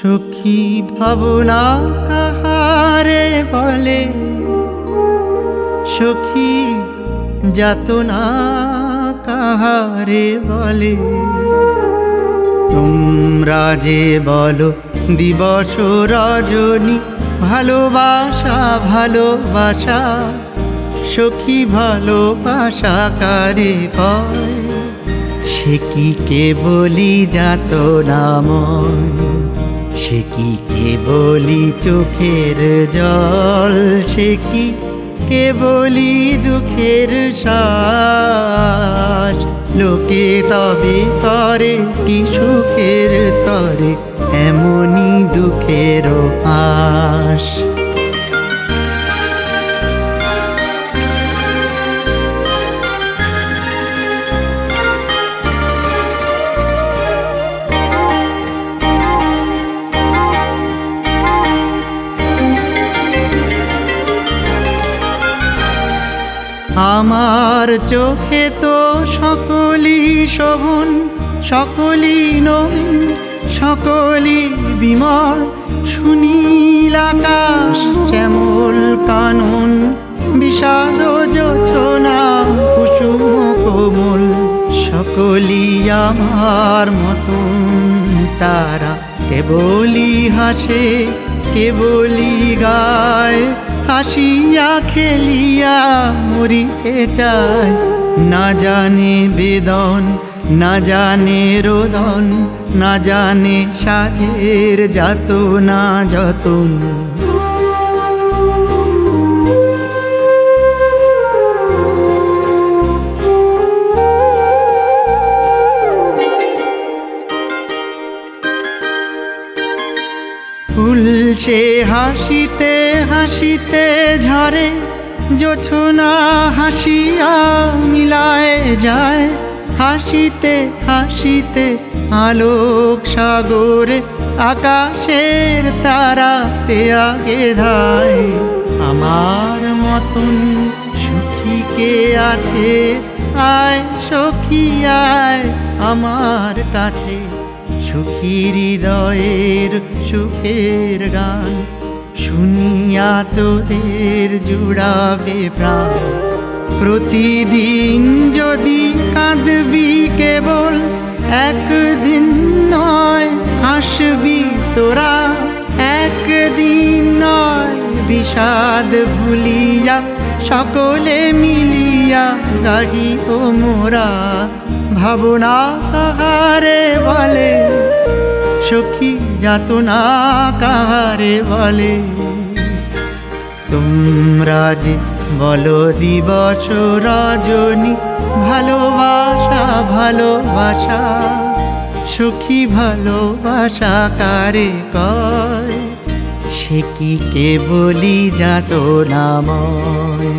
সখী ভাবনা কাহারে বলে, সখী যাতনা কাহারে বলে। তোমরা যে বলো দিবস রজনী, ভালোবাসা ভালোবাসা, সখী ভালোবাসা কারে কয়? সে কি কেবলি যাতনাময়, সে কি কেবলি চোখের জল, সে কি কেবলি দুঃখের শ্বাস। লোকে তবে করে কি সুখের তরে এমনি দুঃখের আশ। আমার চোখে তো সকলই শোভন, সকলই নবীন, সকলই বিমল। সুনীল আকাশ শ্যামল কানন, বিষাদ জোছনা কুসুম কোমল। সকলই আমার মতন তারা, কেবলই হাসে কেবলই গায়। হাসিয়া খেলিয়া মরিতে চায়, না জানে বেদন না জানে রোদন, না জানে সাধের যাতনা যতন। ফুল সে হাসিতে হাসিতে ঝরে, জোছনা হাসিয়া মিলায় যায়। হাসিতে হাসিতে আলোক সাগরে, আকাশের তারাতে আগে ধায়। আমার মতন সুখী কে আছে, আয় সখী আয় আমার কাছে। সুখী হৃদয়ের সুখের গান, শুনিয়া তোদের জুড়াবে প্রাণ। প্রতিদিন যদি কাঁদবি কেবল, একদিন নয় হাসবি তোরা। একদিন নয় বিষাদ ভুলিয়া, সকলে মিলিয়া গাহিব মোরা। ভাবনা কাহারে বলে, সখী যাতনা কাহারে বলে। তোমরা যে বলো দিবস রজনী, ভালোবাসা ভালোবাসা, সখী ভালোবাসা কারে কয়? সে কি কেবলি যাতনাময়।